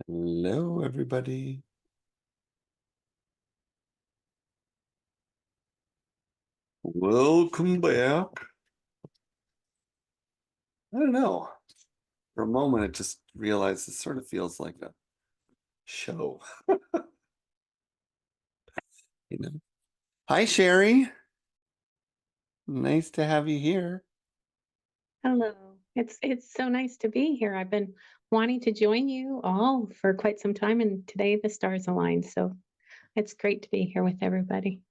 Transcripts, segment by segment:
Hello, everybody. Welcome back. I don't know. For a moment, I just realized it sort of feels like a show, you know. Hi, Sherry. Nice to have you here. Hello. It's so nice to be here. I've been wanting to join you all for quite some time, and today the stars aligned. So it's great to be here with everybody.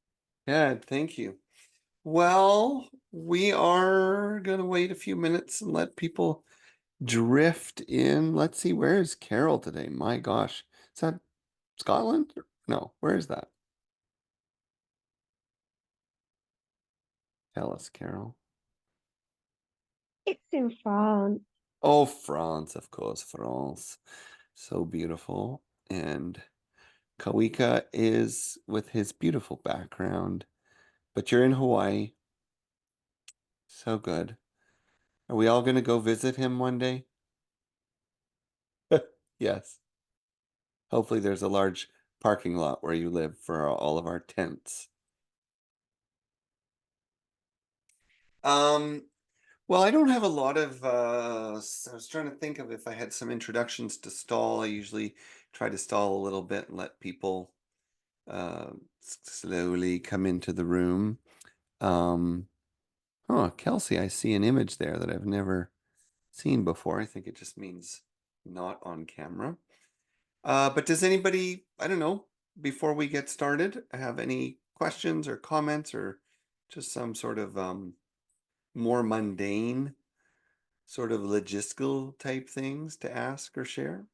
Yeah, thank you. Well, we are going to wait a few minutes and let people drift in. Let's see, where is Carol today? My gosh. Is that Scotland? No, where is that? Tell us, Carol. It's in France. Oh, France, of course, France. So beautiful. And Kawika is with his beautiful background, but you're in Hawaii. So good. Are we all going to go visit him one day? Yes. Hopefully, there's a large parking lot where you live for all of our tents. Um, well, I don't have a lot of, I was trying to think of if I had some introductions to stall. I usually try to stall a little bit and let people slowly come into the room. Um, oh, Kelsey, I see an image there that I've never seen before. I think it just means not on camera. But does anybody, I don't know, before we get started, have any questions or comments or just some sort of more mundane, sort of logistical type things to ask or share?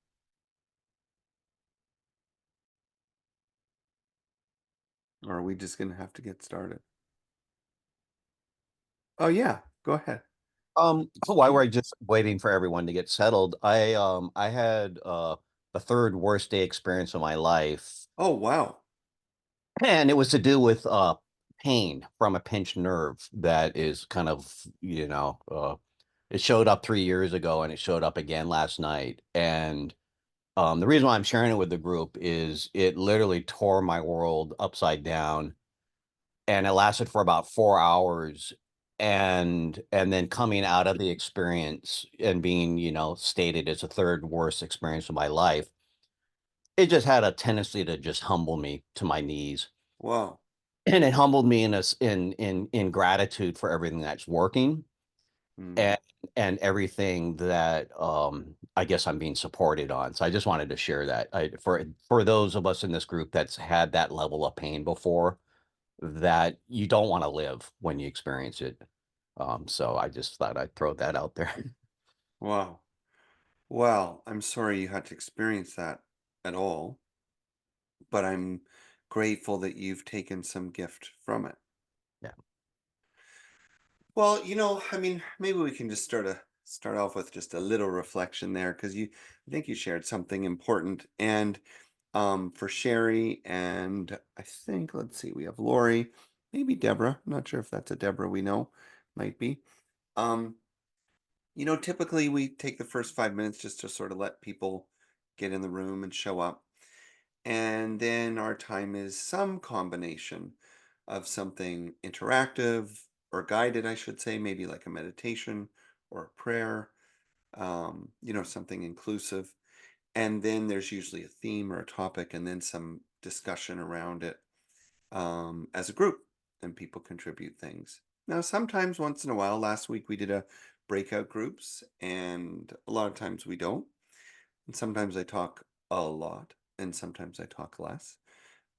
Or are we just going to have to get started? Oh, yeah, go ahead. So while we're just waiting for everyone to get settled, I had the third worst day experience of my life, Oh, wow. and it was to do with pain from a pinched nerve that is kind of, it showed up 3 years ago and it showed up again last night. And the reason why I'm sharing it with the group is it literally tore my world upside down, and it lasted for about 4 hours. And then coming out of the experience and being, stated as the third worst experience of my life, it just had a tendency to just humble me to my knees. Wow. And it humbled me in gratitude for everything that's working, Hmm. and everything that I guess I'm being supported on. So I just wanted to share that. For those of us in this group that's had that level of pain before, that you don't want to live when you experience it. So I just thought I'd throw that out there. Wow. Well, I'm sorry you had to experience that at all, but I'm grateful that you've taken some gift from it. Yeah. Well, I mean, maybe we can just start off with just a little reflection there because I think you shared something important. And for Sherry and I think, let's see, we have Lori, maybe Deborah. I'm not sure if that's a Deborah we know, might be. Um, typically we take the first 5 minutes just to sort of let people get in the room and show up. And then our time is some combination of something interactive or guided, I should say, maybe like a meditation or a prayer, something inclusive. And then there's usually a theme or a topic and then some discussion around it as a group, and people contribute things. Now, sometimes once in a while, last week we did a breakout groups, and a lot of times we don't. And sometimes I talk a lot, and sometimes I talk less.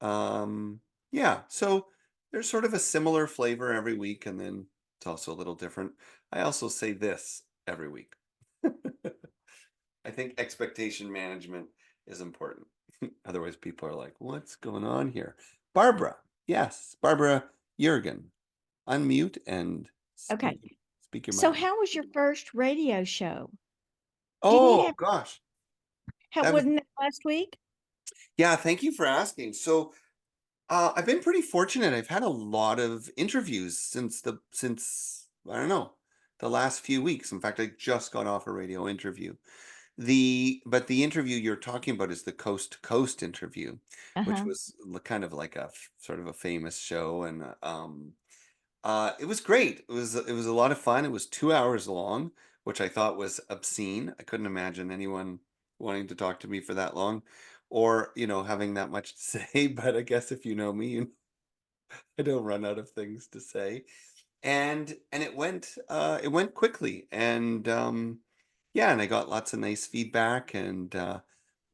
Um, yeah, so there's sort of a similar flavor every week, and then it's also a little different. I also say this every week. I think expectation management is important. Otherwise, people are like, what's going on here? Barbara, yes, Barbara Jurgen, unmute and Okay. speak your So mind. how was your first radio show? Didn't you Oh have, gosh, that was wasn't that last week? yeah. Thank you for asking. So I've been pretty fortunate. I've had a lot of interviews since I don't know the last few weeks. In fact, I just got off a radio interview. But the interview you're talking about is the Coast to Coast interview, which Uh-huh. was kind of like a sort of a famous show, and it was great. It was a lot of fun. It was 2 hours long, which I thought was obscene. I couldn't imagine anyone wanting to talk to me for that long, or having that much to say. But I guess if you know me, I don't run out of things to say. And it went quickly, and yeah, and I got lots of nice feedback, and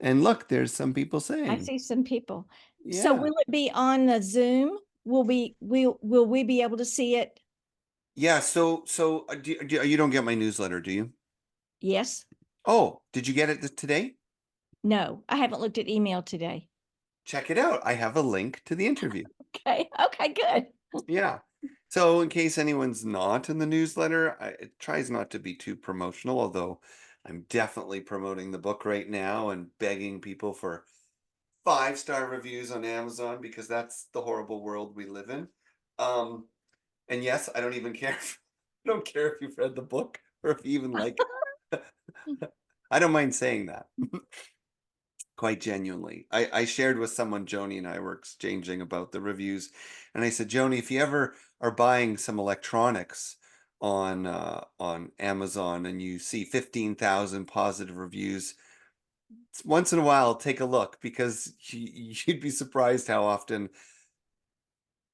look, there's some people I saying, see some people. So yeah. will it be on the Zoom? Will we be able to see it? Yeah, so you don't get my newsletter, do you? Yes. Oh, did you get it today? No, I haven't looked at email today. Check it out. I have a link to the interview. Okay. Okay, good. Yeah. So in case anyone's not in the newsletter, it tries not to be too promotional, although I'm definitely promoting the book right now and begging people for 5-star reviews on Amazon, because that's the horrible world we live in. Um, and yes, I don't even care. I don't care if you've read the book or if you even like it. I don't mind saying that. Quite genuinely. I shared with someone, Joni and I were exchanging about the reviews, and I said, Joni, if you ever are buying some electronics on Amazon and you see 15,000 positive reviews, once in a while take a look, because you'd be surprised how often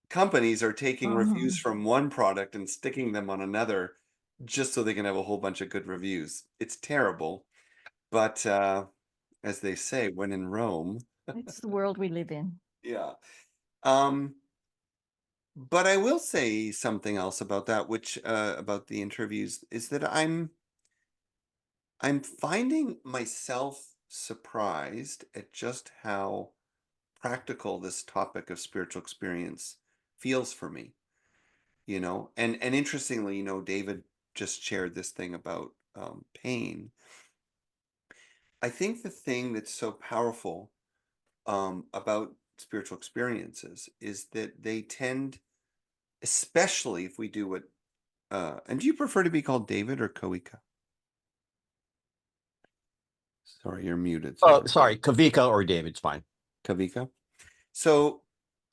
companies are taking reviews Mhm. from one product and sticking them on another just so they can have a whole bunch of good reviews. It's terrible, but as they say, when in Rome. It's the world we live in. Yeah. Um, but I will say something else about that, which about the interviews, is that I'm finding myself surprised at just how practical this topic of spiritual experience feels for me, and interestingly, David just shared this thing about pain. I think the thing that's so powerful about spiritual experiences is that they tend, especially if we do what, and do you prefer to be called David or Koika? Sorry, you're muted, so I Oh, don't. sorry, Kavika or David's fine. Kavika. So,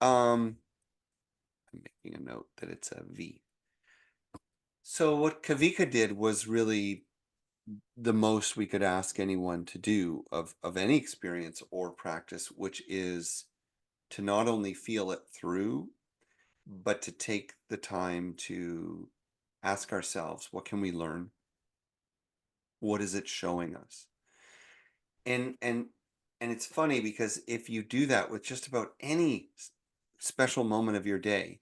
I'm making a note that it's a V. So what Kavika did was really the most we could ask anyone to do of any experience or practice, which is to not only feel it through, but to take the time to ask ourselves, what can we learn? What is it showing us? And it's funny, because if you do that with just about any special moment of your day,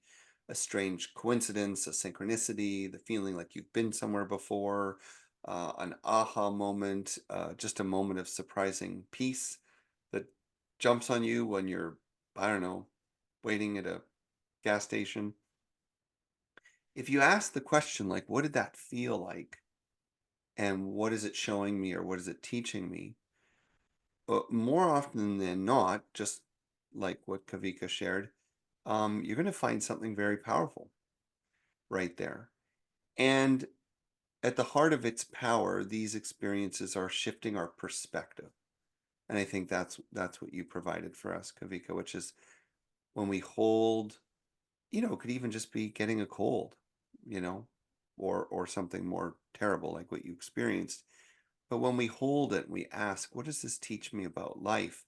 a strange coincidence, a synchronicity, the feeling like you've been somewhere before, an aha moment, just a moment of surprising peace that jumps on you when you're, I don't know, waiting at a gas station. If you ask the question, like, what did that feel like? And what is it showing me, or what is it teaching me? But more often than not, just like what Kavika shared, you're going to find something very powerful right there. And at the heart of its power, these experiences are shifting our perspective. And I think that's what you provided for us, Kavika, which is when we hold, it could even just be getting a cold, you know, or something more terrible like what you experienced. But when we hold it, we ask, what does this teach me about life?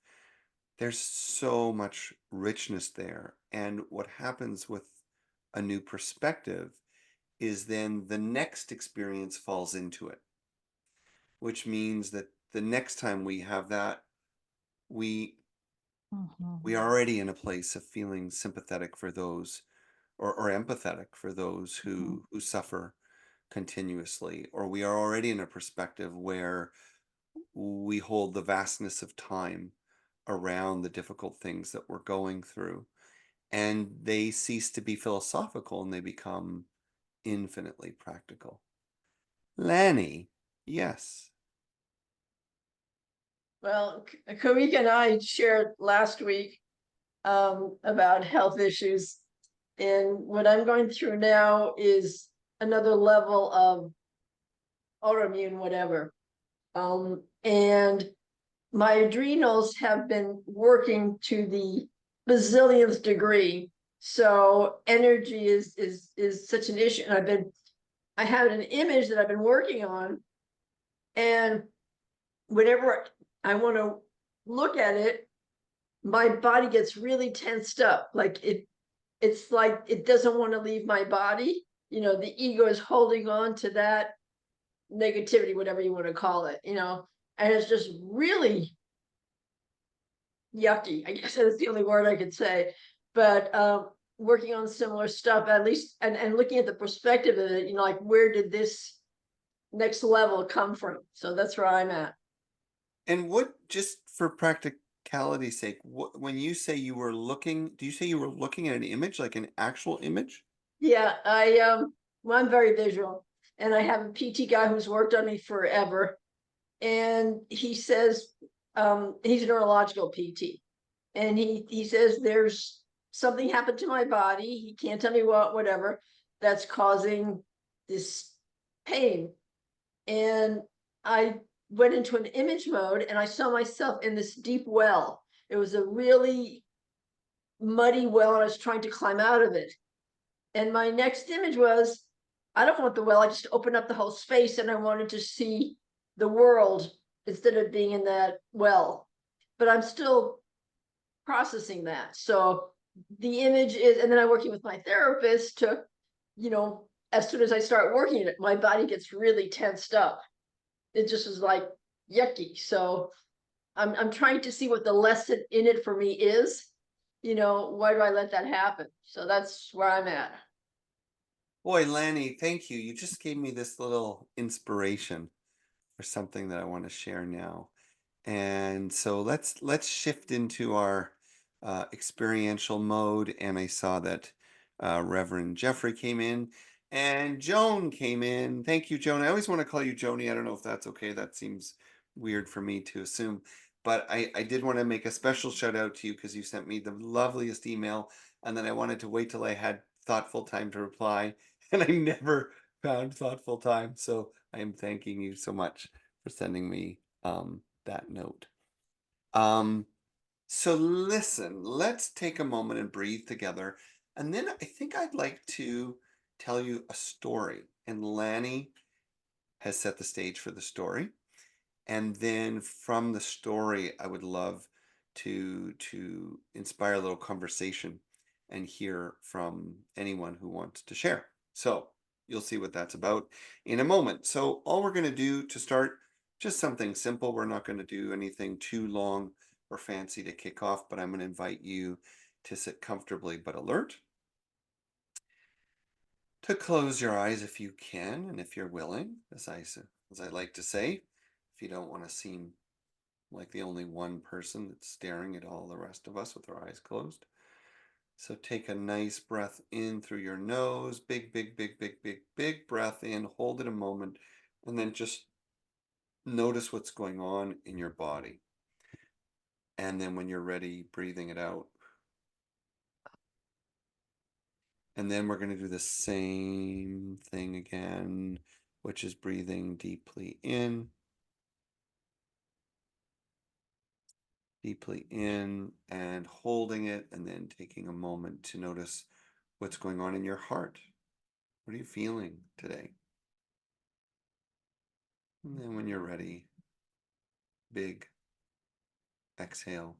There's so much richness there. And what happens with a new perspective is then the next experience falls into it, which means that the next time we have that, we we Mhm. are already in a place of feeling sympathetic for those, or empathetic for those Mhm. who suffer continuously, or we are already in a perspective where we hold the vastness of time around the difficult things that we're going through, and they cease to be philosophical and they become infinitely practical. Lanny, yes. Well, Kamika and I shared last week about health issues. And what I'm going through now is another level of autoimmune, whatever. And my adrenals have been working to the bazillionth degree. So energy is such an issue. And I had an image that I've been working on, and whenever I want to look at it, my body gets really tensed up. Like it's like it doesn't want to leave my body. You know, the ego is holding on to that negativity, whatever you want to call it, you know, and it's just really yucky. I guess that's the only word I could say. But working on similar stuff, at least, and looking at the perspective of it, you know, like where did this next level come from? So that's where I'm at. And what, just for practicality's sake, when you say you were looking, do you say you were looking at an image, like an actual image? Yeah, well, I'm very visual, and I have a PT guy who's worked on me forever, and he says he's a neurological PT, and he says there's something happened to my body. He can't tell me what, whatever, that's causing this pain. And I went into an image mode, and I saw myself in this deep well. It was a really muddy well, and I was trying to climb out of it. And my next image was, I don't want the well, I just opened up the whole space, and I wanted to see the world instead of being in that well. But I'm still processing that. So the image is, and then I'm working with my therapist to, you know, as soon as I start working it, my body gets really tensed up. It just is like yucky. So I'm trying to see what the lesson in it for me is. You know, why do I let that happen? So that's where I'm at. Boy, Lanny, thank you. You just gave me this little inspiration for something that I want to share now. And so let's shift into our experiential mode. And I saw that Reverend Jeffrey came in and Joan came in. Thank you, Joan. I always want to call you Joni. I don't know if that's okay. That seems weird for me to assume. But I did want to make a special shout out to you because you sent me the loveliest email. And then I wanted to wait till I had thoughtful time to reply. And I never found thoughtful time. So I am thanking you so much for sending me that note. So listen, let's take a moment and breathe together. And then I think I'd like to tell you a story. And Lanny has set the stage for the story. And then from the story, I would love to inspire a little conversation and hear from anyone who wants to share. So you'll see what that's about in a moment. So all we're going to do to start, just something simple. We're not going to do anything too long or fancy to kick off, but I'm going to invite you to sit comfortably but alert, to close your eyes if you can, and if you're willing, as I like to say, if you don't want to seem like the only one person that's staring at all the rest of us with our eyes closed. So take a nice breath in through your nose, big, big, big, big, big, big breath in, hold it a moment, and then just notice what's going on in your body. And then when you're ready, breathing it out. And then we're going to do the same thing again, which is breathing deeply in and holding it, and then taking a moment to notice what's going on in your heart. What are you feeling today? And then when you're ready, big exhale.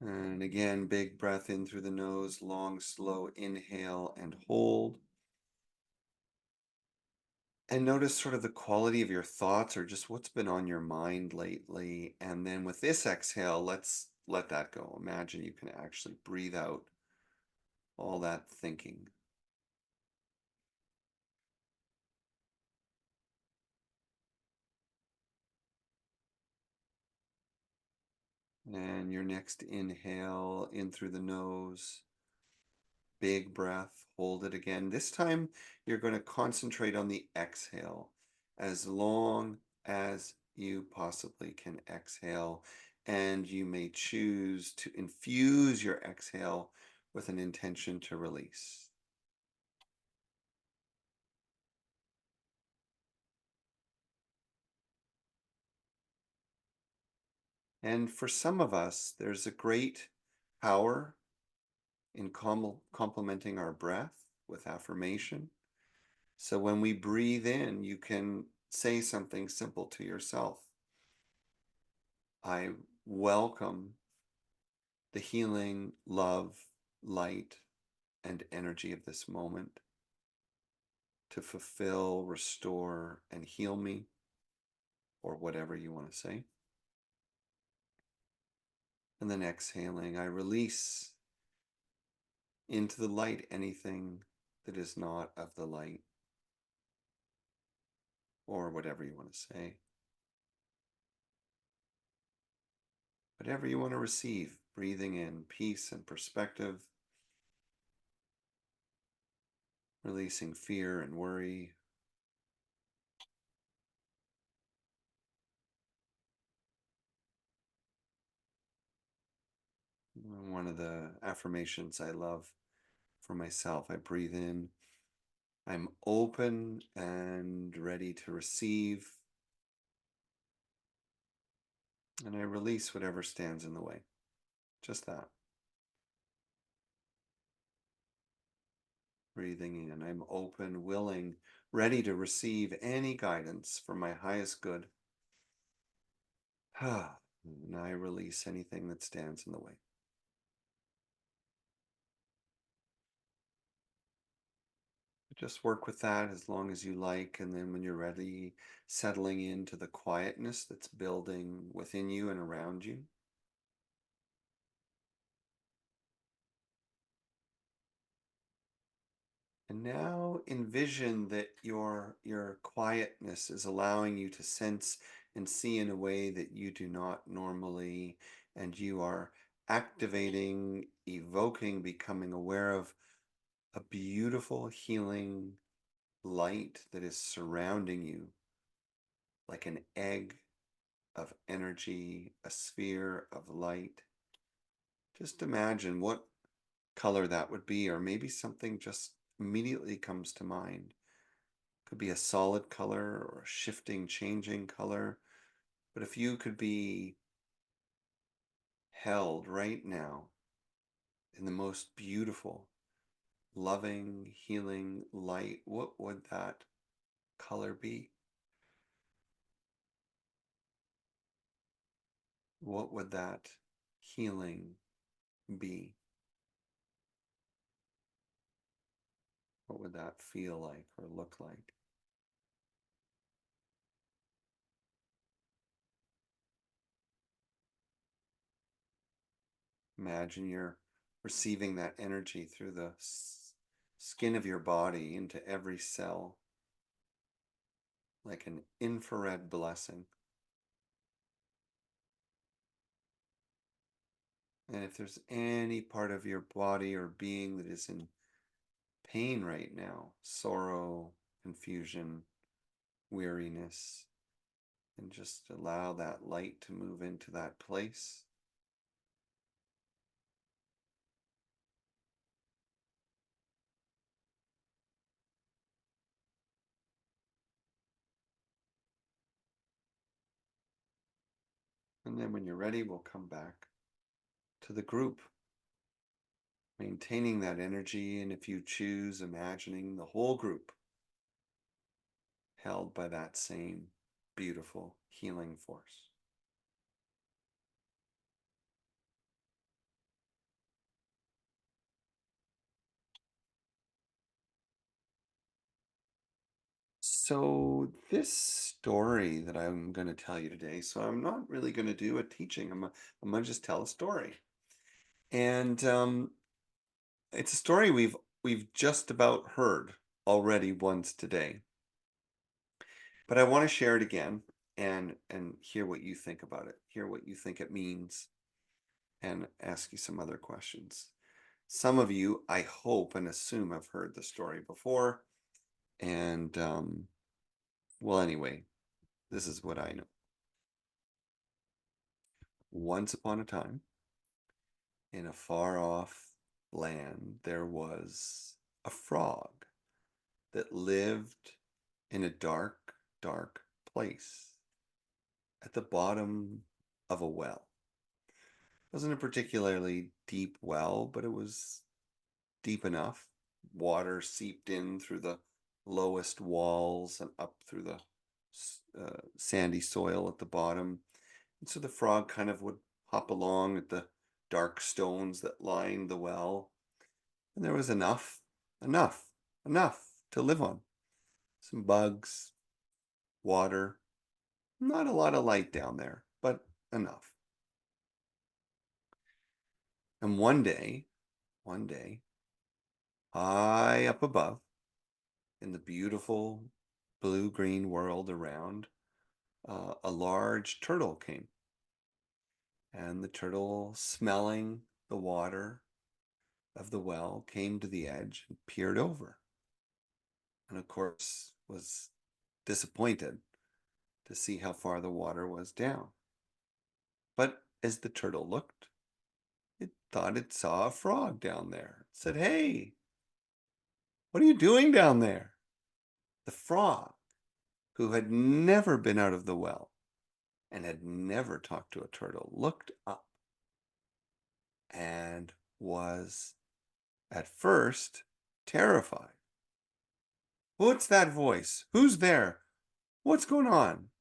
And again, big breath in through the nose, long, slow inhale and hold. And notice sort of the quality of your thoughts or just what's been on your mind lately. And then with this exhale, let's let that go. Imagine you can actually breathe out all that thinking. And your next inhale in through the nose, big breath, hold it again. This time you're going to concentrate on the exhale as long as you possibly can exhale. And you may choose to infuse your exhale with an intention to release. And for some of us, there's a great power in complementing our breath with affirmation. So when we breathe in, you can say something simple to yourself. I welcome the healing, love, light, and energy of this moment to fulfill, restore, and heal me, or whatever you want to say. And then exhaling, I release into the light anything that is not of the light, or whatever you want to say. Whatever you want to receive, breathing in peace and perspective, releasing fear and worry. One of the affirmations I love for myself, I breathe in, I'm open and ready to receive, and I release whatever stands in the way. Just that. Breathing in, I'm open, willing, ready to receive any guidance for my highest good. And I release anything that stands in the way. Just work with that as long as you like, and then when you're ready, settling into the quietness that's building within you and around you. And now envision that your quietness is allowing you to sense and see in a way that you do not normally, and you are activating, evoking, becoming aware of a beautiful healing light that is surrounding you like an egg of energy, a sphere of light. Just imagine what color that would be, or maybe something just immediately comes to mind. Could be a solid color or a shifting, changing color. But if you could be held right now in the most beautiful, loving, healing light, what would that color be? What would that healing be? What would that feel like or look like? Imagine you're receiving that energy through the skin of your body into every cell, like an infrared blessing. And if there's any part of your body or being that is in pain right now, sorrow, confusion, weariness, and just allow that light to move into that place. And then when you're ready, we'll come back to the group, maintaining that energy. And if you choose, imagining the whole group held by that same beautiful healing force. So this story that I'm going to tell you today, so I'm not really going to do a teaching. I'm going to just tell a story. And it's a story we've just about heard already once today. But I want to share it again and hear what you think about it, hear what you think it means, and ask you some other questions. Some of you, I hope and assume, have heard the story before. And well, anyway, this is what I know. Once upon a time, in a far off land, there was a frog that lived in a dark, dark place at the bottom of a well. Wasn't a particularly deep well, but it was deep enough. Water seeped in through the lowest walls and up through the sandy soil at the bottom. And so the frog kind of would hop along at the dark stones that lined the well. And there was enough, enough to live on. Some bugs, water, not a lot of light down there, but enough. And one day, high up above, in the beautiful blue-green world around, a large turtle came. And the turtle, smelling the water of the well, came to the edge and peered over. And of course, was disappointed to see how far the water was down. But as the turtle looked, it thought it saw a frog down there. It said, "Hey, what are you doing down there?" The frog, who had never been out of the well and had never talked to a turtle, looked up and was at first terrified. "What's that voice? Who's there? What's going on?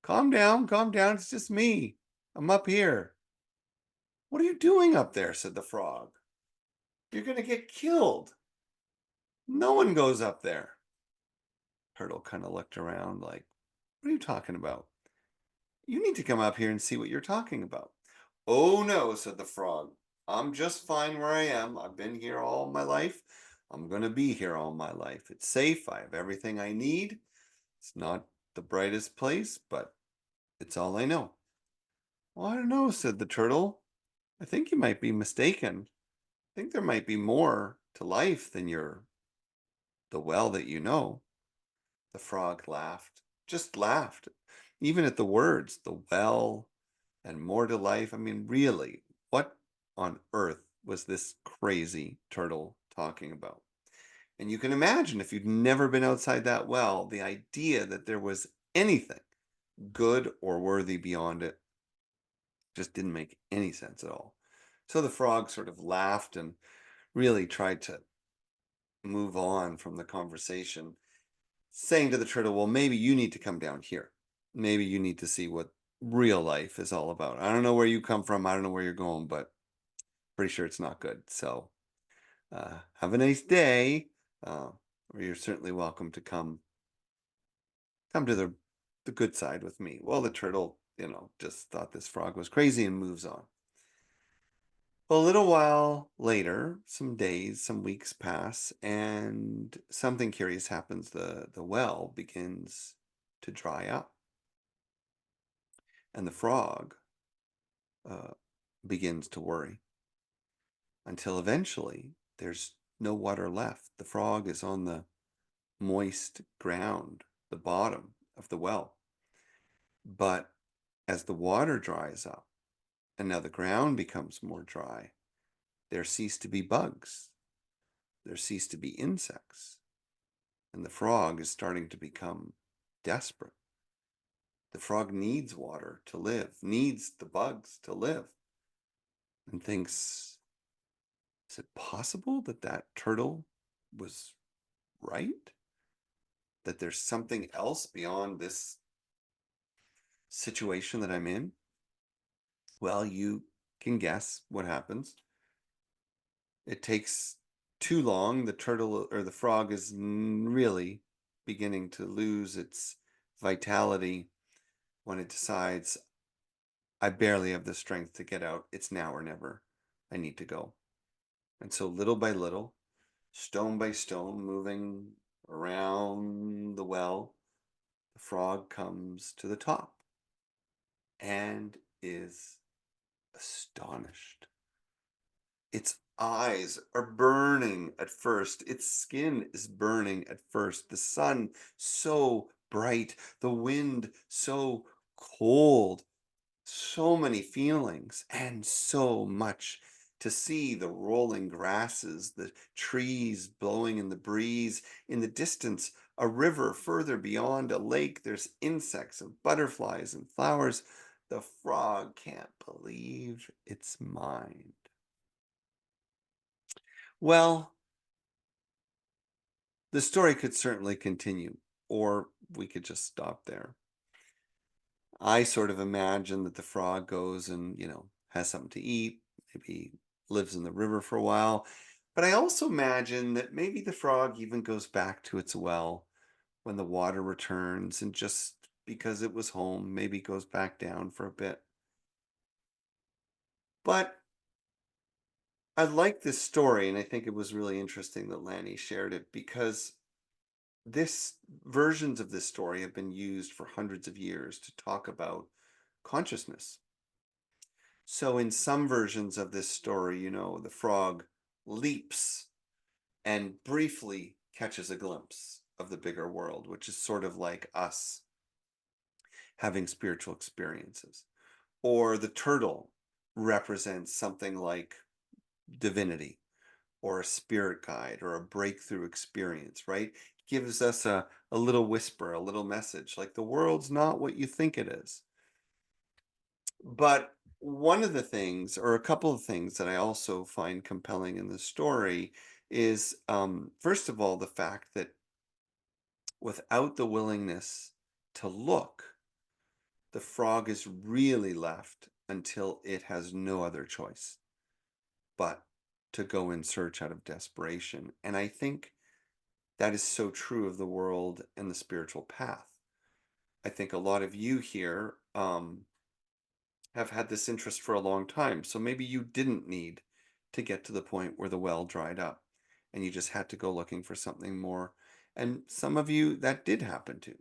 Calm down, it's just me. I'm up here." "What are you doing up there?" said the frog. "You're going to get killed. No one goes up there." Turtle kind of looked around like, "What are you talking about? You need to come up here and see what you're talking about." "Oh no," said the frog. "I'm just fine where I am. I've been here all my life. I'm going to be here all my life. It's safe. I have everything I need. It's not the brightest place, but it's all I know." "Well, I don't know," said the turtle. "I think you might be mistaken. I think there might be more to life than the well that you know." The frog laughed, just laughed, even at the words, the well and more to life. I mean, really, what on earth was this crazy turtle talking about? And you can imagine, if you'd never been outside that well, the idea that there was anything good or worthy beyond it just didn't make any sense at all. So the frog sort of laughed and really tried to move on from the conversation, saying to the turtle, "Well, maybe you need to come down here. Maybe you need to see what real life is all about. I don't know where you come from. I don't know where you're going, but pretty sure it's not good. So have a nice day. Or you're certainly welcome to come to the good side with me." Well, the turtle, just thought this frog was crazy and moves on. A little while later, some days, some weeks pass, and something curious happens. The well begins to dry up, and the frog uh, begins to worry until eventually there's no water left. The frog is on the moist ground, the bottom of the well. But as the water dries up and now the ground becomes more dry, there cease to be bugs, there cease to be insects, and the frog is starting to become desperate. The frog needs water to live, needs the bugs to live, and thinks, is it possible that that turtle was right? That there's something else beyond this situation that I'm in? Well, you can guess what happens. It takes too long. The turtle or the frog is really beginning to lose its vitality when it decides, I barely have the strength to get out. It's now or never. I need to go. And so little by little, stone by stone, moving around the well, the frog comes to the top and is astonished. Its eyes are burning at first. Its skin is burning at first. The sun so bright, the wind so cold, so many feelings and so much to see: the rolling grasses, the trees blowing in the breeze, in the distance, a river, further beyond a lake. There's insects and butterflies and flowers. The frog can't believe its mind. Well, the story could certainly continue, or we could just stop there. I sort of imagine that the frog goes and, has something to eat, maybe lives in the river for a while. But I also imagine that maybe the frog even goes back to its well when the water returns, and just because it was home, maybe goes back down for a bit. But I like this story, and I think it was really interesting that Lanny shared it, because this versions of this story have been used for hundreds of years to talk about consciousness. So in some versions of this story, the frog leaps and briefly catches a glimpse of the bigger world, which is sort of like us having spiritual experiences. Or the turtle represents something like divinity or a spirit guide or a breakthrough experience, right? Gives us a little whisper, a little message, like the world's not what you think it is. But one of the things, or a couple of things that I also find compelling in the story is, first of all, the fact that without the willingness to look, the frog is really left until it has no other choice but to go in search out of desperation. And I think that is so true of the world and the spiritual path. I think a lot of you here have had this interest for a long time. So maybe you didn't need to get to the point where the well dried up and you just had to go looking for something more. And some of you that did happen to.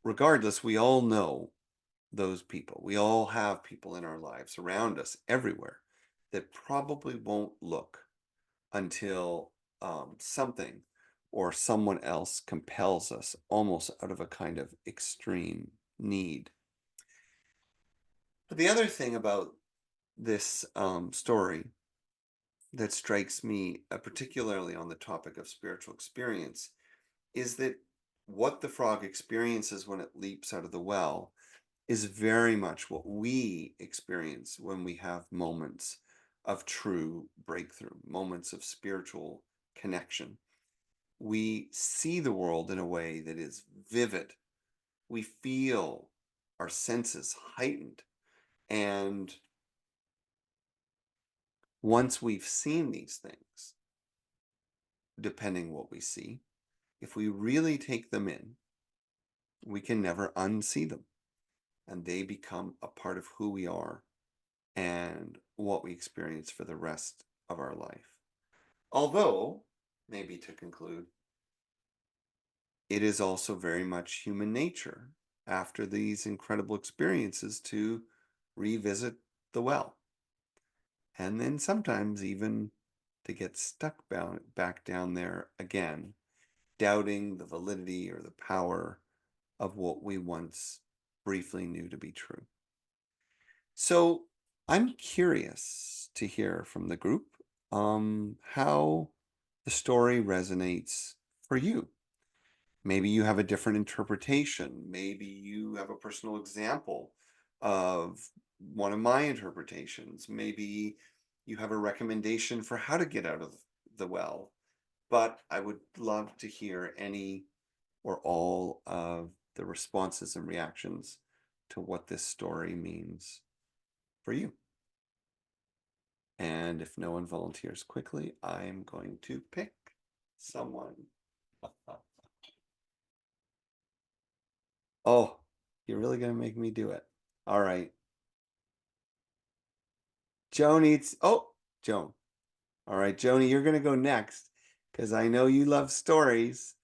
Regardless, we all know those people. We all have people in our lives around us everywhere that probably won't look until something or someone else compels us, almost out of a kind of extreme need. But the other thing about this story that strikes me, particularly on the topic of spiritual experience, is that what the frog experiences when it leaps out of the well is very much what we experience when we have moments of true breakthrough, moments of spiritual connection. We see the world in a way that is vivid. We feel our senses heightened. And once we've seen these things, depending what we see, if we really take them in, we can never unsee them. And they become a part of who we are and what we experience for the rest of our life. Although, maybe to conclude, it is also very much human nature after these incredible experiences to revisit the well. And then sometimes even to get stuck back down there again, doubting the validity or the power of what we once briefly knew to be true. So I'm curious to hear from the group how the story resonates for you. Maybe you have a different interpretation. Maybe you have a personal example of one of my interpretations. Maybe you have a recommendation for how to get out of the well. But I would love to hear any or all of the responses and reactions to what this story means for you. And if no one volunteers quickly, I'm going to pick someone. Oh, you're really going to make me do it. All right. Joan. All right, Joni, you're going to go next because I know you love stories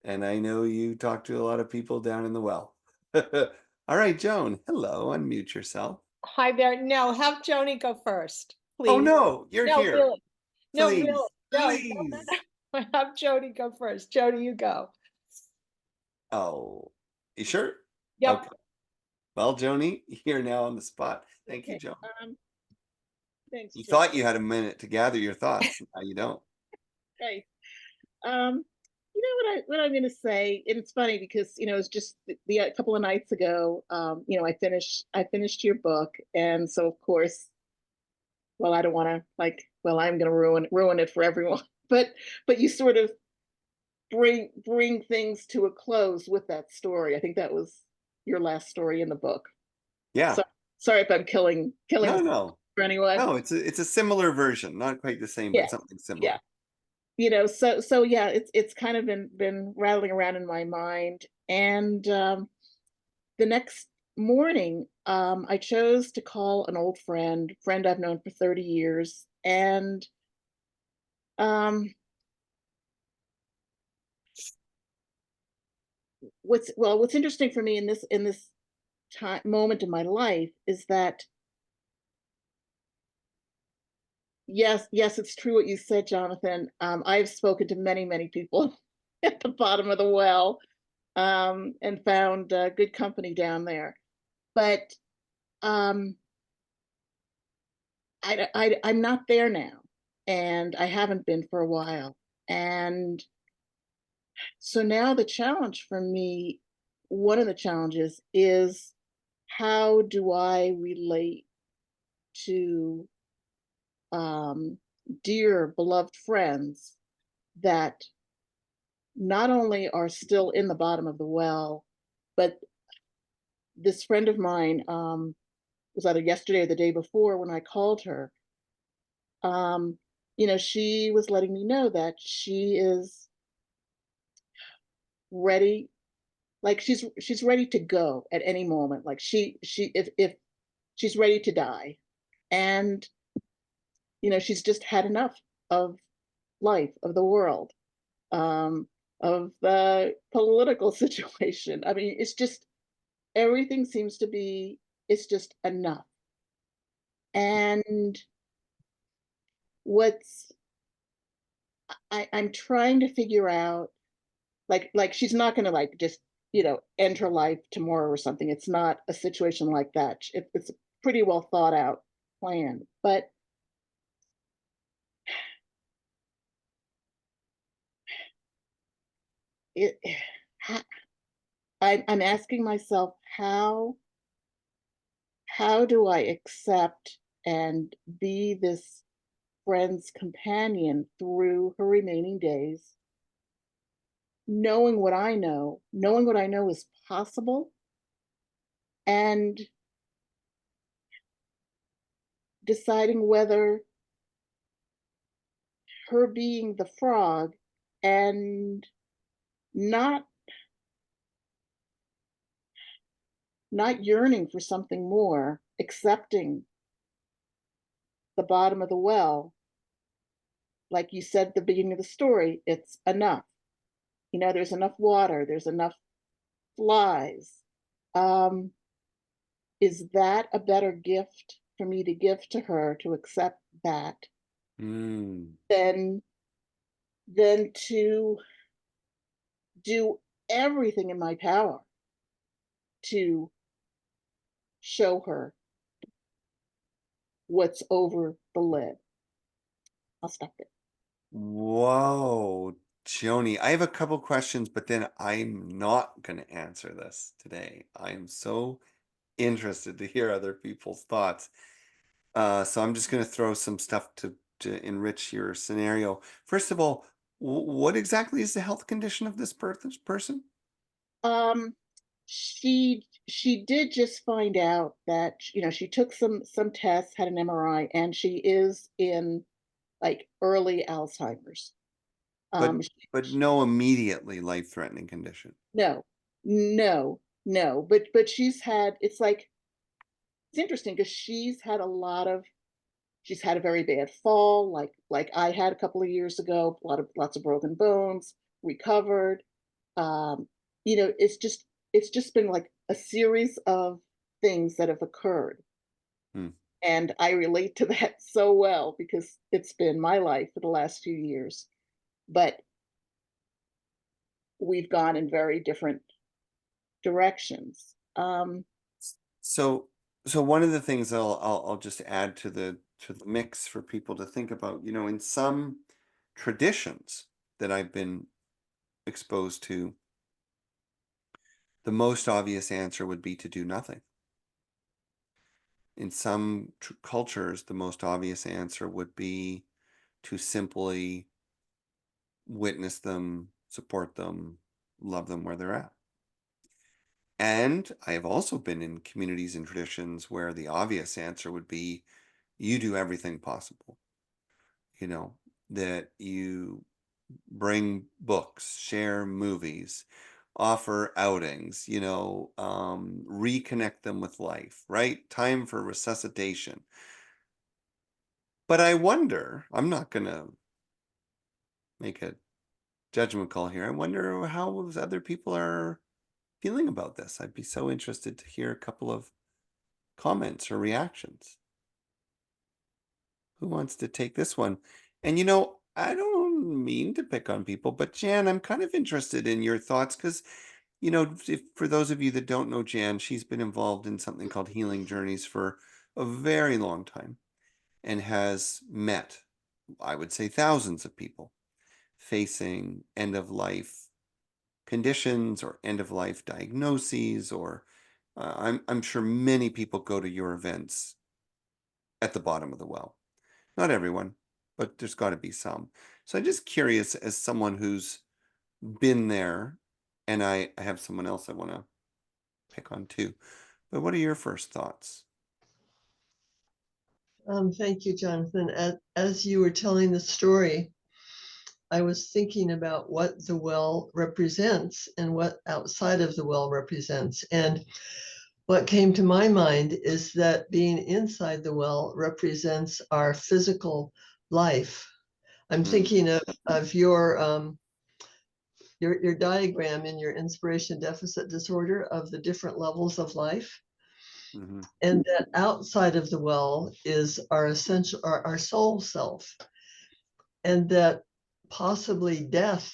and I know you talk to a lot of people down in the well. All right, Joan, hello, unmute yourself. Hi there. No, have Joni go first, Oh, please. no, you're No, here. really. No, Please, really. No, please. have Joni go first. Joni, you go. Oh, you sure? Yep. Okay. Well, Joni, you're now on the spot. Thank you, Okay, Joan. thanks, You Jim. thought you had a minute to gather your thoughts. Now you don't. Okay. You know what I'm going to say. And it's funny because it's just a couple of nights ago. I finished your book, and so of course, well, I don't want to I'm going to ruin it for everyone. But you sort of bring things to a close with that story. I think that was your last story in the book. Yeah. So sorry if I'm killing No. for anyone. No, it's a similar version, not quite the same, Yeah. but something Yeah. similar. So yeah, it's kind of been rattling around in my mind. And the next morning, I chose to call an old friend I've known for 30 years. And what's interesting for me in this moment in my life is that yes, it's true what you said, Jonathan. I've spoken to many people at the bottom of the well, and found good company down there. But I'm not there now, and I haven't been for a while. And so now the challenge for me, one of the challenges is, how do I relate to dear beloved friends that not only are still in the bottom of the well, but this friend of mine, was either yesterday or the day before when I called her. She was letting me know that she is ready, like she's ready to go at any moment. Like she if she's ready to die. And she's just had enough of life, of the world, of the political situation. I mean, it's just everything seems to be, it's just enough. And what's I'm trying to figure out, like she's not going to just end her life tomorrow or something. It's not a situation like that. It's a pretty well thought out plan. But it I'm asking myself, how do I accept and be this friend's companion through her remaining days, knowing what I know, is possible, and deciding whether her being the frog and not yearning for something more, accepting the bottom of the well, like you said at the beginning of the story, it's enough. There's enough water, there's enough flies. Is that a better gift for me to give to her, to accept that, Mm. than to do everything in my power to show her what's over the lid? I'll stop there. Whoa, Joni, I have a couple questions, but then I'm not going to answer this today. I'm so interested to hear other people's thoughts. So I'm just going to throw some stuff to enrich your scenario. First of all, what exactly is the health condition of this person? She did just find out that she took some tests, had an MRI, and she is in early Alzheimer's. But but no immediately life-threatening condition. No, but she's had, it's interesting because she's had a very bad fall, like I had a couple of years ago, lots of broken bones, recovered. It's just been like a series of things that have occurred. Hmm. And I relate to that so well because it's been my life for the last few years. But we've gone in very different directions. So one of the things I'll just add to the mix for people to think about, in some traditions that I've been exposed to, the most obvious answer would be to do nothing. In some cultures, the most obvious answer would be to simply witness them, support them, love them where they're at. And I have also been in communities and traditions where the obvious answer would be you do everything possible. You know, that you bring books, share movies, offer outings, reconnect them with life, right? Time for resuscitation. But I wonder, I'm not going to make a judgment call here. I wonder how other people are feeling about this. I'd be so interested to hear a couple of comments or reactions. Who wants to take this one? And I don't mean to pick on people, but Jan, I'm kind of interested in your thoughts because, for those of you that don't know Jan, she's been involved in something called Healing Journeys for a very long time and has met, I would say, thousands of people facing end of life conditions or end of life diagnoses, or I'm sure many people go to your events at the bottom of the well. Not everyone, but there's got to be some. So I'm just curious, as someone who's been there, and I have someone else I want to pick on too, but what are your first thoughts? Thank you, Jonathan. As you were telling the story, I was thinking about what the well represents and what outside of the well represents. And what came to my mind is that being inside the well represents our physical life. I'm thinking of your diagram in your inspiration deficit disorder of the different levels of life. Mm-hmm. And that outside of the well is our essential, our soul self. And that possibly death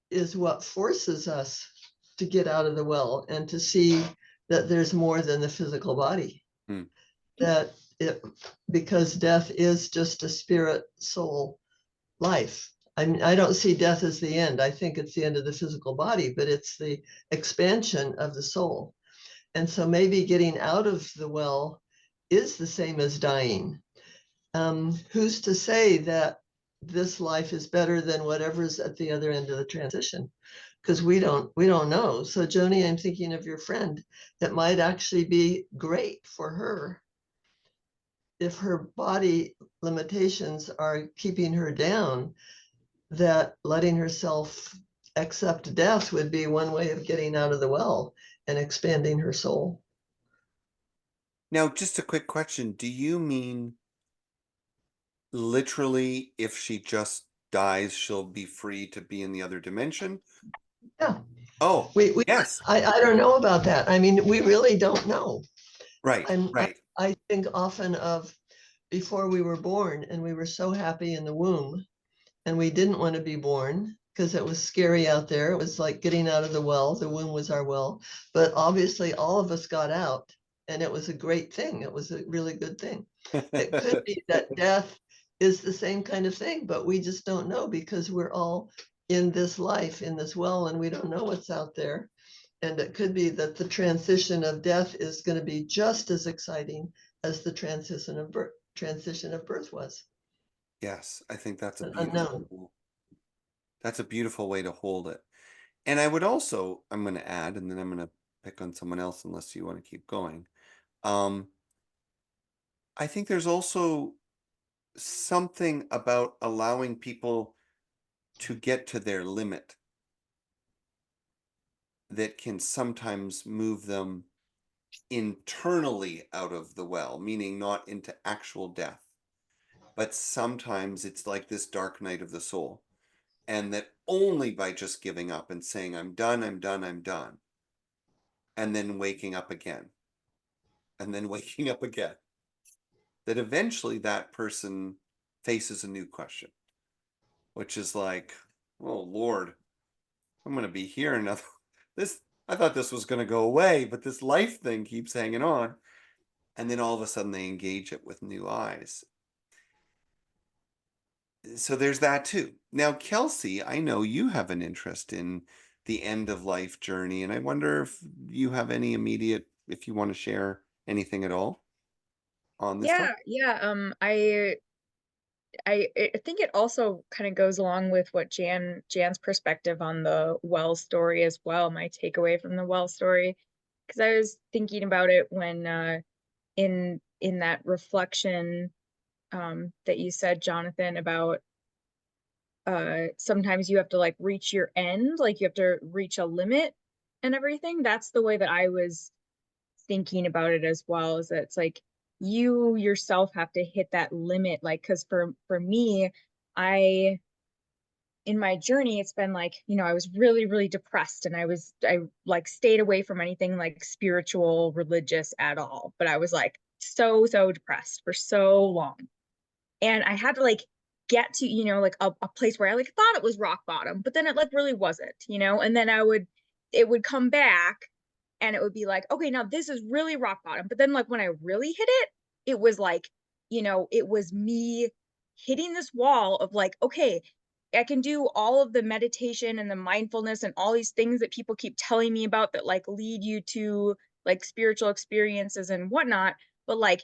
is what forces us to get out of the well and to see that there's more than the physical body. That because death is just a spirit soul life. I mean, I don't see death as the end. I think it's the end of the physical body, but it's the expansion of the soul. And so maybe getting out of the well is the same as dying. Who's to say that this life is better than whatever's at the other end of the transition? Because we don't know. So Joni, I'm thinking of your friend. That might actually be great for her if her body limitations are keeping her down, that letting herself accept death would be one way of getting out of the well and expanding her soul. Now, just a quick question. Do you mean literally if she just dies, she'll be free to be in the other dimension? Yeah. Oh, We yes. I don't know about that. I mean, we really don't know. Right, right. I think often of before we were born and we were so happy in the womb and we didn't want to be born because it was scary out there. It was like getting out of the well. The womb was our well. But obviously all of us got out and it was a great thing. It was a really good thing. It could be that death is the same kind of thing, but we just don't know because we're all in this life, in this well, and we don't know what's out there. And it could be that the transition of death is going to be just as exciting as the transition of birth was. Yes, I think that's a Unknown. beautiful way to hold it. And I would also, I'm going to add, and then I'm going to pick on someone else unless you want to keep going. I think there's also something about allowing people to get to their limit that can sometimes move them internally out of the well, meaning not into actual death. But sometimes it's like this dark night of the soul. And that only by just giving up and saying, I'm done, I'm done, I'm done. And then waking up again. And then waking up again. That eventually that person faces a new question, which is like, oh Lord, I'm going to be here another. I thought this was going to go away, but this life thing keeps hanging on. And then all of a sudden they engage it with new eyes. so there's that too. Now, Kelsey, I know you have an interest in the end of life journey, and I wonder if you have any immediate, if you want to share anything at all on this topic. Yeah. I think it also kind of goes along with what Jan's perspective on the well story as well, my takeaway from the well story. Because I was thinking about it when in that reflection that you said, Jonathan, about sometimes you have to like reach your end, like you have to reach a limit and everything. That's the way that I was thinking about it as well, is that it's like you yourself have to hit that limit. Like, because for me, I in my journey, it's been like, I was really, really depressed, and I like stayed away from anything like spiritual, religious at all. But I was like so depressed for so long. And I had to like get to, like a place where I like thought it was rock bottom, but then it like really wasn't, and then it would come back, and it would be like, okay, now this is really rock bottom. But then like when I really hit it, it was like, it was me hitting this wall of like, okay, I can do all of the meditation and the mindfulness and all these things that people keep telling me about that like lead you to like spiritual experiences and whatnot. But like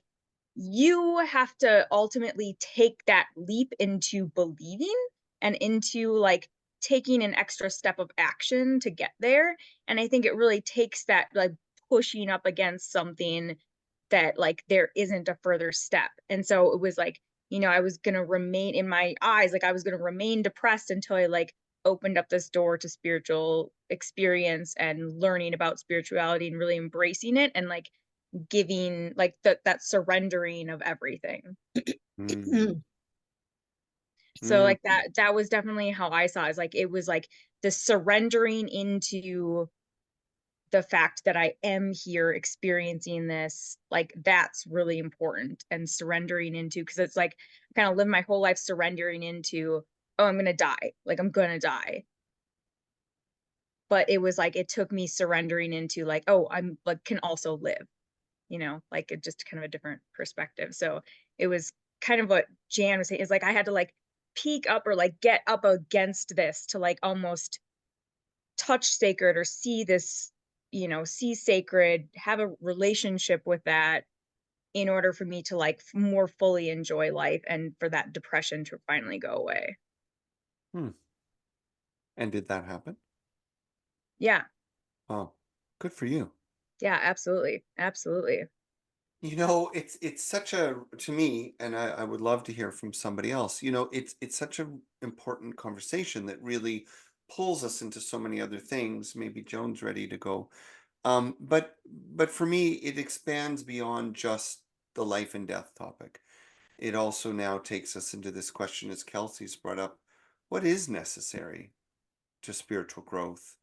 you have to ultimately take that leap into believing and into like taking an extra step of action to get there. And I think it really takes that like pushing up against something that like there isn't a further step. And so it was like, I was going to remain in my eyes, like I was going to remain depressed until I like opened up this door to spiritual experience and learning about spirituality and really embracing it and like giving like that surrendering of everything. Mm, So mm, like that was definitely how I saw it. It's like it was like the surrendering into the fact that I am here experiencing this, like that's really important. And surrendering into, because it's like I kind of live my whole life surrendering into, oh, I'm gonna die, like I'm gonna die. But it was like it took me surrendering into like, oh, I'm like can also live, like it just kind of a different perspective. So it was kind of what Jan was saying, is like I had to like peek up or like get up against this to like almost touch sacred or see this, see sacred, have a relationship with that in order for me to like more fully enjoy life and for that depression to finally go away. hmm. And did that happen? Yeah. Oh, good for you. Yeah, absolutely. Absolutely. It's such a, to me, and I would love to hear from somebody else. It's such an important conversation that really pulls us into so many other things. Maybe Joan's ready to go. But for me, it expands beyond just the life and death topic. It also now takes us into this question, as Kelsey's brought up, what is necessary to spiritual growth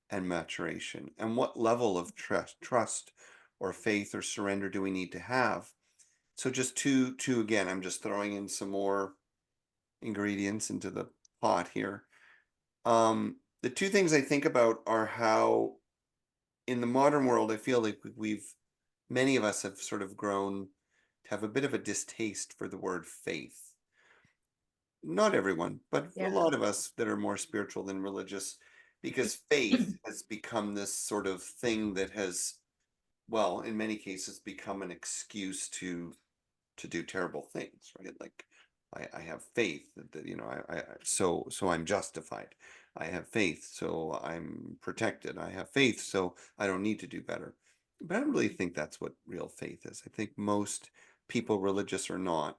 and maturation, and what level of trust or faith or surrender do we need to have? So just two again, I'm just throwing in some more ingredients into the pot here. The two things I think about are how in the modern world I feel like many of us have sort of grown to have a bit of a distaste for the word faith. Not everyone, but a Yeah. lot of us that are more spiritual than religious, because faith has become this sort of thing that has, well, in many cases, become an excuse to do terrible things, right? Like I have faith that so I'm justified. I have faith, so I'm protected. I have faith, so I don't need to do better. But I don't really think that's what real faith is. I think most people, religious or not,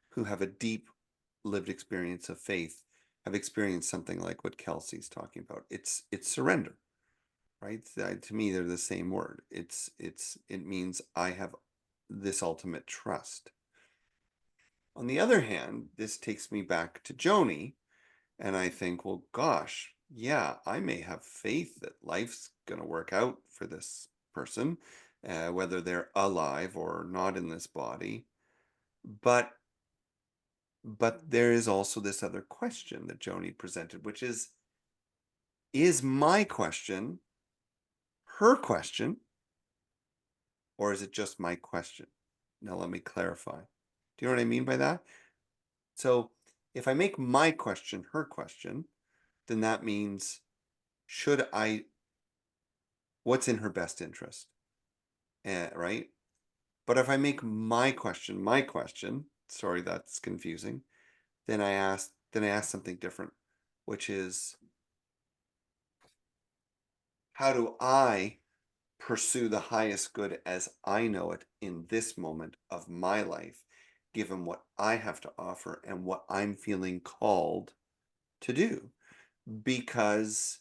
who have a deep lived experience of faith have experienced something like what Kelsey's talking about. It's surrender, right? To me, they're the same word. It means I have this ultimate trust. On the other hand, this takes me back to Joni, and I think, well, gosh, yeah, I may have faith that life's going to work out for this person, whether they're alive or not in this body. But there is also this other question that Joni presented, which is my question her question, or is it just my question? Now let me clarify. Do you know what I mean by that? So if I make my question her question, then that means, what's in her best interest? Right? But if I make my question my question, sorry, that's confusing, then I ask something different, which is, how do I pursue the highest good as I know it in this moment of my life, given what I have to offer and what I'm feeling called to do? Because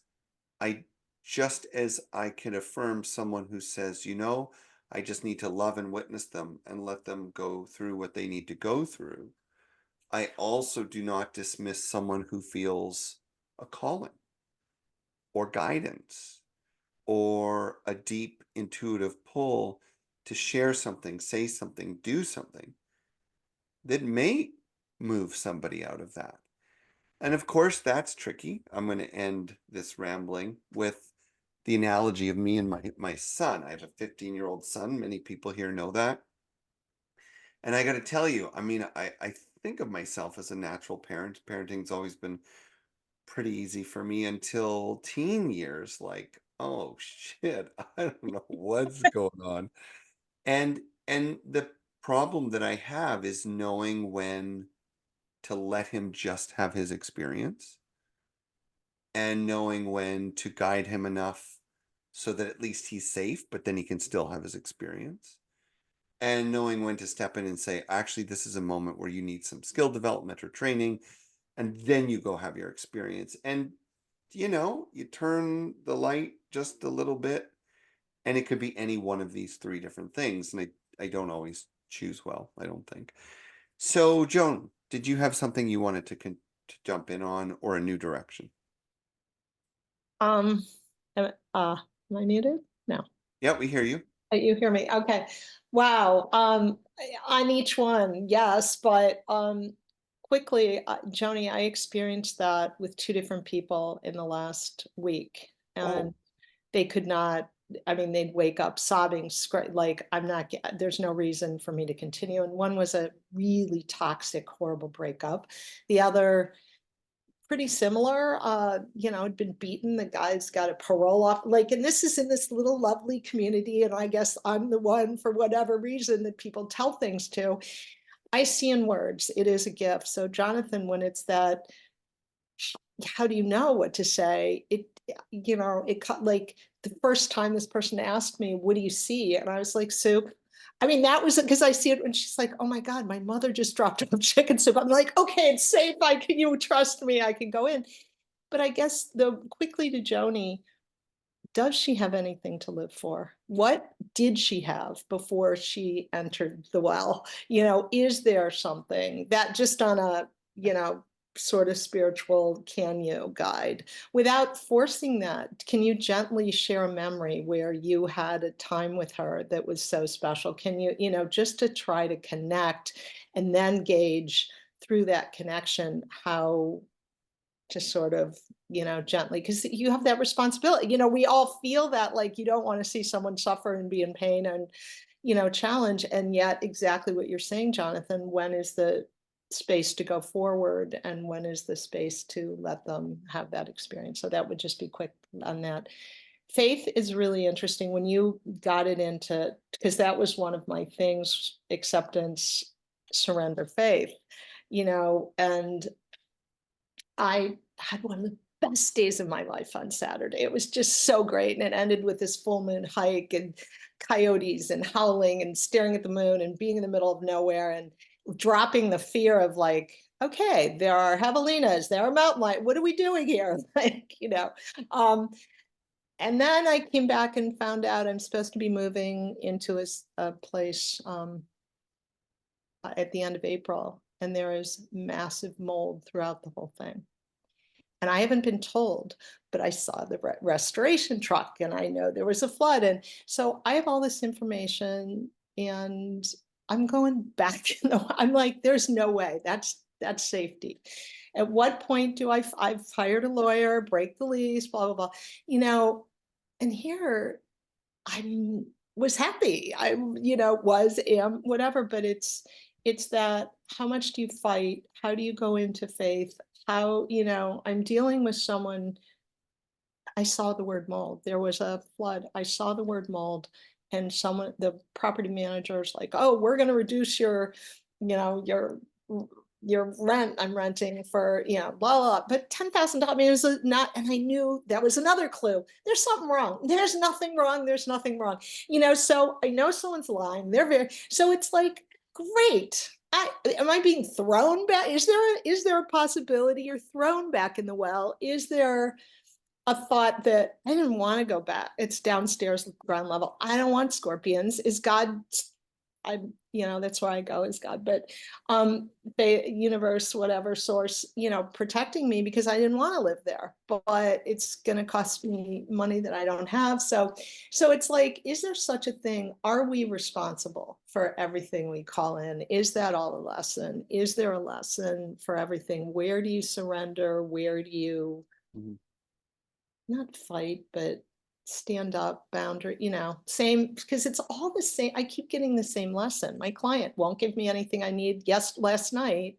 just as I can affirm someone who says, I just need to love and witness them and let them go through what they need to go through, I also do not dismiss someone who feels a calling or guidance or a deep intuitive pull to share something, say something, do something that may move somebody out of that. And of course, that's tricky. I'm going to end this rambling with the analogy of me and my son. I have a 15-year-old son. Many people here know that. And I got to tell you, I mean, I think of myself as a natural parent. Parenting's always been pretty easy for me until teen years. Like, oh shit, I don't know what's going on. And the problem that I have is knowing when to let him just have his experience and knowing when to guide him enough so that at least he's safe, but then he can still have his experience. And knowing when to step in and say, actually, this is a moment where you need some skill development or training, and then you go have your experience. And, you turn the light just a little bit, and it could be any one of these three different things. And I don't always choose well, I don't think. So, Joan, did you have something you wanted to jump in on, or a new direction? Am I muted? No. Yeah, we hear you. You hear me? Okay. Wow. On each one, yes, but quickly, Joni, I experienced that with two different people in the last week, and they could not. I mean, they'd wake up sobbing, like, there's no reason for me to continue. And one was a really toxic, horrible breakup. The other, pretty similar, had been beaten. The guy's got a parole off, and this is in this little lovely community. And I guess I'm the one, for whatever reason, that people tell things to. I see in words, it is a gift. So Jonathan, when it's that, how do you know what to say? Like the first time this person asked me, what do you see? And I was like, soup. I mean, that was because I see it when she's like, oh my God, my mother just dropped off chicken soup. I'm like, okay, it's safe. You trust me, I can go in. But I guess quickly to Joni, does she have anything to live for? What did she have before she entered the well? Is there something that, just on a, sort of spiritual can you guide, without forcing that, can you gently share a memory where you had a time with her that was so special? Can you, just to try to connect and then gauge through that connection how to sort of, gently, because you have that responsibility. We all feel that, like, you don't want to see someone suffer and be in pain and, challenge. And yet exactly what you're saying, Jonathan, when is the space to go forward and when is the space to let them have that experience? So that would just be quick on that. Faith is really interesting when you got it into, because that was one of my things, acceptance, surrender, faith, and I had one of the best days of my life on Saturday. It was just so great. And it ended with this full moon hike and coyotes and howling and staring at the moon and being in the middle of nowhere and dropping the fear of, like, okay, there are javelinas, there are mountain lions. What are we doing here? And then I came back and found out I'm supposed to be moving into a place at the end of April. And there is massive mold throughout the whole thing. And I haven't been told, but I saw the restoration truck and I know there was a flood. And so I have all this information and I'm going back. I'm like, there's no way. That's safety. At what point do I've hired a lawyer, break the lease, blah, blah, blah, and here I was happy. I, am, whatever, but it's it's that how much do you fight? How do you go into faith? How, I'm dealing with someone. I saw the word mold. There was a flood. I saw the word mold, and the property manager is like, "Oh, we're going to reduce your, your rent. I'm renting for, blah blah." But $10,000 was not, and I knew that was another clue. There's something wrong. There's nothing wrong. There's nothing wrong. So I know someone's lying. So it's like, great. Am I being thrown back? Is there a possibility you're thrown back in the well? Is there a thought that I didn't want to go back? It's downstairs, ground level. I don't want scorpions. Is God, that's where I go, is God, but the universe, whatever source, protecting me, because I didn't want to live there, but it's going to cost me money that I don't have. So it's like, is there such a thing? Are we responsible for everything we call in? Is that all a lesson? Is there a lesson for everything? Where do you surrender? Where do you not fight, but stand up, boundary, same, because it's all the same. I keep getting the same lesson. My client won't give me anything I need. Yes, last night,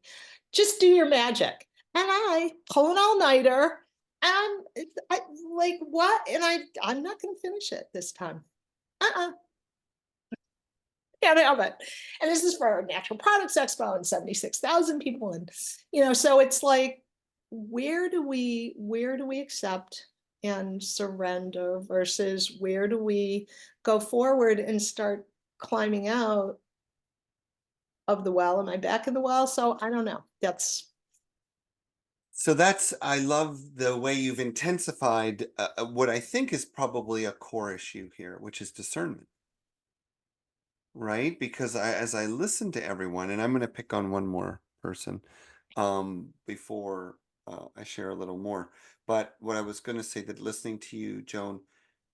just do your magic. And I pull an all-nighter, and I like, what? And I'm not going to finish it this time. Can't have it. And this is for Natural Products Expo and 76,000 people. And, so it's like, where do we accept and surrender versus where do we go forward and start climbing out of the well? Am I back in the well? So I don't know. I love the way you've intensified what I think is probably a core issue here, which is discernment. Right? Because as I listen to everyone, and I'm going to pick on one more person before I share a little more. But what I was going to say, that listening to you, Joan,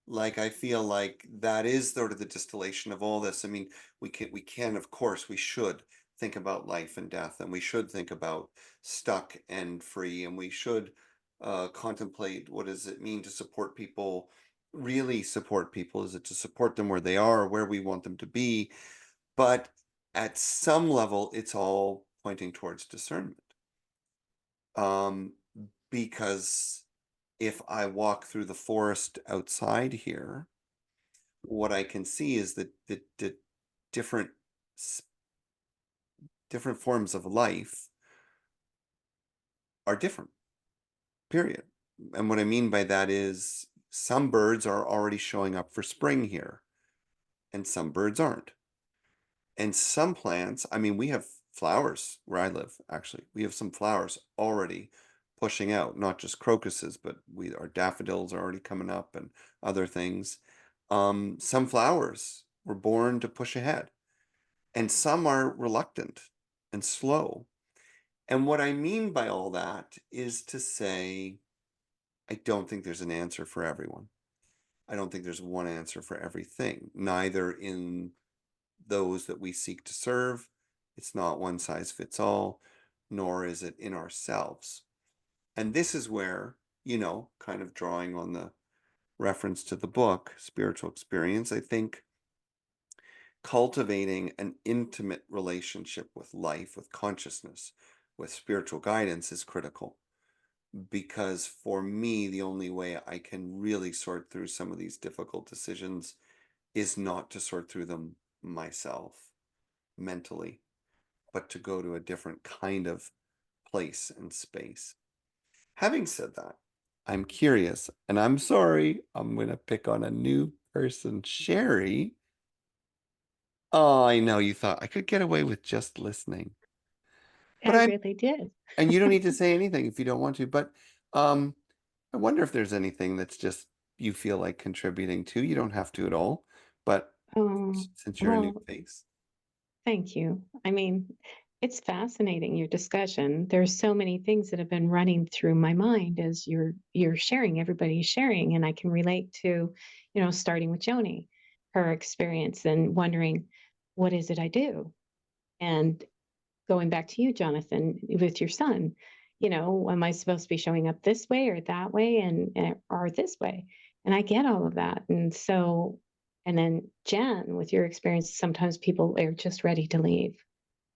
like I feel like that is sort of the distillation of all this. I mean, we can, of course, we should think about life and death, and we should think about stuck and free, and we should contemplate what does it mean to support people, really support people. Is it to support them where they are, where we want them to be? But at some level, it's all pointing towards discernment. Because if I walk through the forest outside here, what I can see is that the different forms of life are different, period. And what I mean by that is some birds are already showing up for spring here, and some birds aren't. And some plants, I mean, we have flowers where I live, actually. We have some flowers already pushing out, not just crocuses, but our daffodils are already coming up and other things. Some flowers were born to push ahead, and some are reluctant and slow. And what I mean by all that is to say, I don't think there's an answer for everyone. I don't think there's one answer for everything, neither in those that we seek to serve. It's not one size fits all, nor is it in ourselves. And this is where, kind of drawing on the reference to the book, Spiritual Experience, I think cultivating an intimate relationship with life, with consciousness, with spiritual guidance is critical. Because for me, the only way I can really sort through some of these difficult decisions is not to sort through them myself mentally, but to go to a different kind of place and space. Having said that, I'm curious, and I'm sorry, I'm going to pick on a new person, Sherry. Oh, I know you thought I could get away with just listening, but I really did. and you don't need to say anything if you don't want to, but I wonder if there's anything that's just you feel like contributing to. You don't have to at all, but since you're a new Well, face. thank you. I mean, it's fascinating, your discussion. There's so many things that have been running through my mind as you're sharing, everybody's sharing, and I can relate to, starting with Joni, her experience and wondering, what is it I do? And going back to you, Jonathan, with your son, am I supposed to be showing up this way or that way or this way? And I get all of that. And so, and then Jen, with your experience, sometimes people are just ready to leave.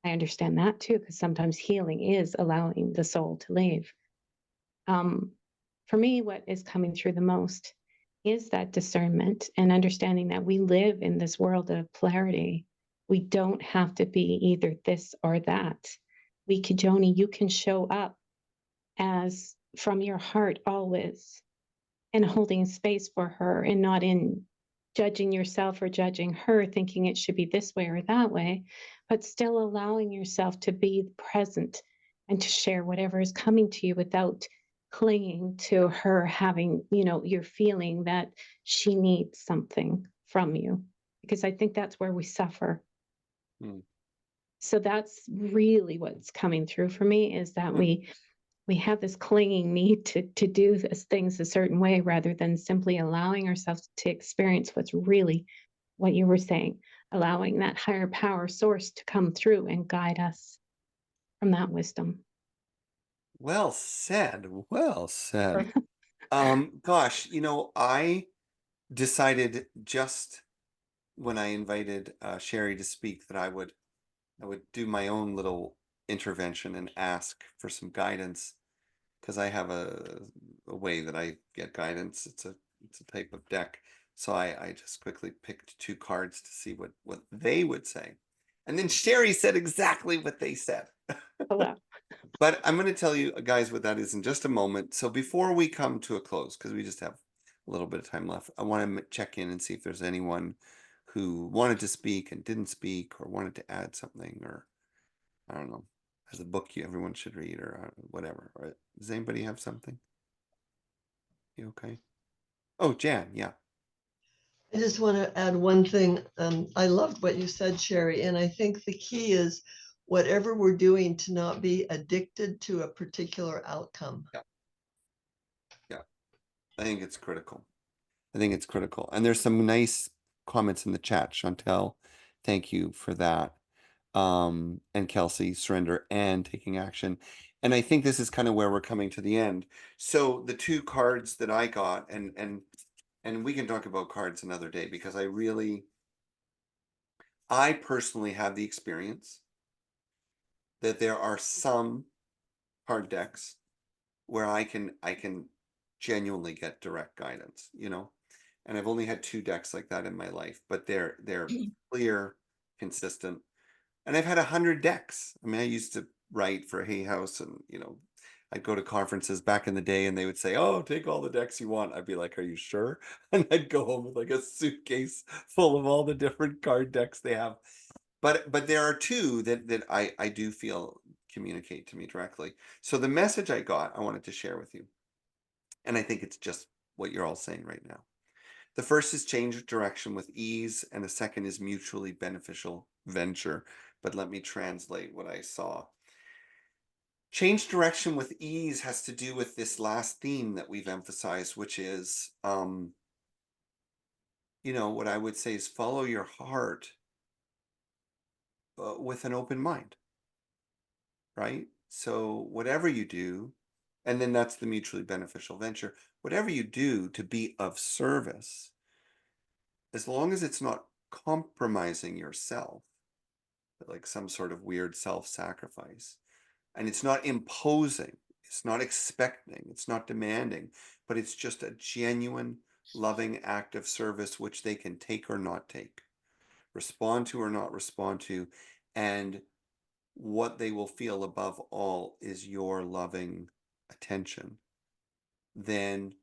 I understand that too, because sometimes healing is allowing the soul to leave. For me, what is coming through the most is that discernment and understanding that we live in this world of polarity. We don't have to be either this or that. We could, Joni, you can show up as from your heart always, and holding space for her and not in judging yourself or judging her, thinking it should be this way or that way, but still allowing yourself to be present and to share whatever is coming to you without clinging to her having, you're feeling that she needs something from you. Because I think that's where we suffer. Hmm. So that's really what's coming through for me, is that we have this clinging need to do things a certain way rather than simply allowing ourselves to experience what's really what you were saying, allowing that higher power source to come through and guide us from that wisdom. Well said. Well said. Gosh, I decided just when I invited Sherry to speak that I would do my own little intervention and ask for some guidance, because I have a way that I get guidance. It's a type of deck. So I just quickly picked two cards to see what they would say. And then Sherry said exactly what they said. Oh, wow. But I'm going to tell you guys what that is in just a moment. So before we come to a close, because we just have a little bit of time left, I want to check in and see if there's anyone who wanted to speak and didn't speak, or wanted to add something, or I don't know, as a book everyone should read, or whatever. Or, does anybody have something? You okay? Oh, Jan, yeah. I just want to add one thing. I loved what you said, Sherry, and I think the key is whatever we're doing to not be addicted to a particular outcome. Yeah. Yeah. I think it's critical. And there's some nice comments in the chat. Chantel, thank you for that. And Kelsey, surrender and taking action. And I think this is kind of where we're coming to the end. So the two cards that I got, and we can talk about cards another day, because I personally have the experience that there are some card decks where I can genuinely get direct guidance, and I've only had two decks like that in my life, but they're clear, consistent. And I've had 100 decks. I mean, I used to write for Hay House, and I'd go to conferences back in the day, and they would say, "Oh, take all the decks you want." I'd be like, "Are you sure?" And I'd go home with like a suitcase full of all the different card decks they have. But there are two that I do feel communicate to me directly. So the message I got, I wanted to share with you, and I think it's just what you're all saying right now. The first is change direction with ease, and the second is mutually beneficial venture. But let me translate what I saw. Change direction with ease has to do with this last theme that we've emphasized, which is, what I would say is follow your heart with an open mind, right? So whatever you do, and then that's the mutually beneficial venture, whatever you do to be of service, as long as it's not compromising yourself, like some sort of weird self-sacrifice, and it's not imposing, it's not expecting, it's not demanding, but it's just a genuine loving act of service, which they can take or not take, respond to or not respond to, and what they will feel above all is your loving attention. Then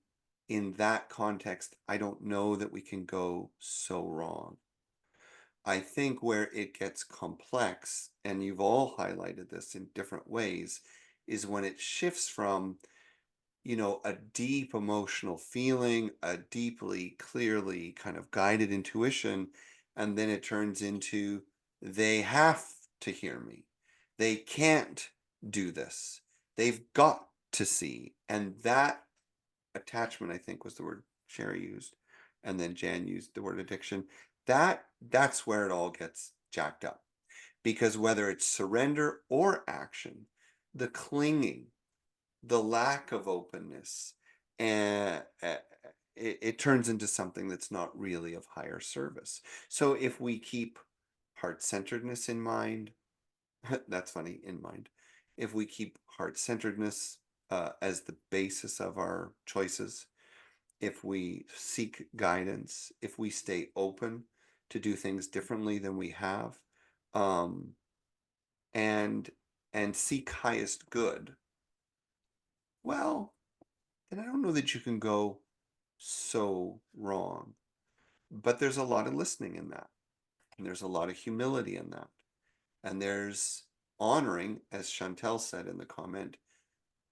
in that context, I don't know that we can go so wrong. I think where it gets complex, and you've all highlighted this in different ways, is when it shifts from, a deep emotional feeling, a deeply, clearly kind of guided intuition, and then it turns into, they have to hear me. They can't do this. They've got to see. And that attachment, I think, was the word Sherry used, and then Jan used the word addiction. That's where it all gets jacked up, because whether it's surrender or action, the clinging, the lack of openness, and it turns into something that's not really of higher service. So if we keep heart-centeredness in mind, that's funny, in mind, if we keep heart-centeredness as the basis of our choices, if we seek guidance, if we stay open to do things differently than we have, um, and seek highest good, well, then I don't know that you can go so wrong. But there's a lot of listening in that, and there's a lot of humility in that, and there's honoring, as Chantel said in the comment,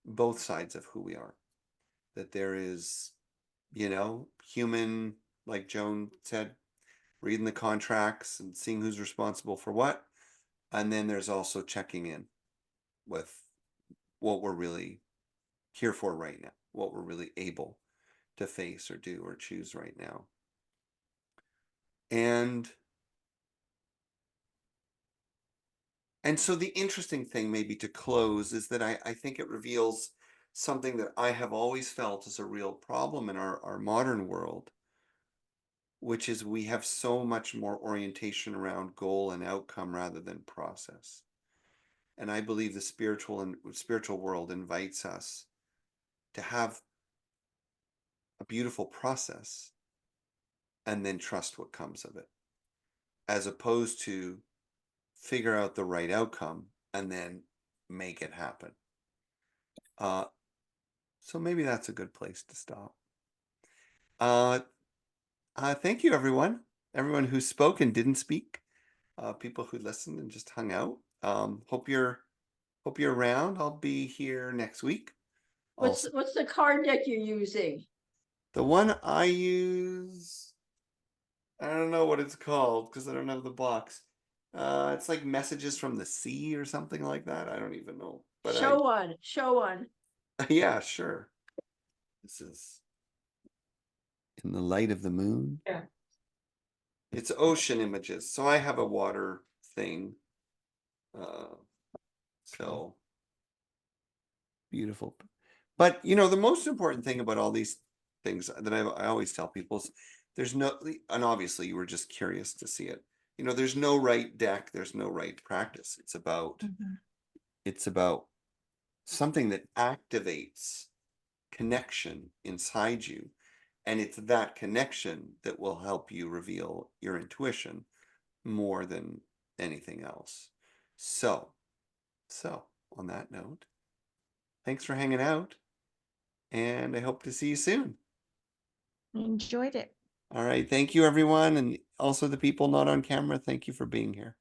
both sides of who we are. That there is, human, like Joan said, reading the contracts and seeing who's responsible for what. And then there's also checking in with what we're really here for right now, what we're really able to face or do or choose right now. And so the interesting thing, maybe to close, is that I think it reveals something that I have always felt is a real problem in our modern world, which is we have so much more orientation around goal and outcome rather than process. And I believe the spiritual world invites us to have a beautiful process and then trust what comes of it, as opposed to figure out the right outcome and then make it happen. So maybe that's a good place to stop. Thank you, everyone. Everyone who spoke and didn't speak. People who listened and just hung out. Hope you're around. I'll be here next week. What's the card deck you're using? The one I use, I don't know what it's called because I don't have the box. It's like Messages from the Sea or something like that. I don't even know. But Show one. Yeah, sure. This is In the Light of the Moon. Yeah. It's ocean images. So I have a water thing. So beautiful. But the most important thing about all these things that I always tell people is there's no, and obviously you were just curious to see it. There's no right deck, there's no right practice. It's about something that activates connection inside you. And it's that connection that will help you reveal your intuition more than anything else. So on that note, thanks for hanging out, and I hope to see you soon. I enjoyed it. All right. Thank you, everyone. And also the people not on camera, thank you for being here.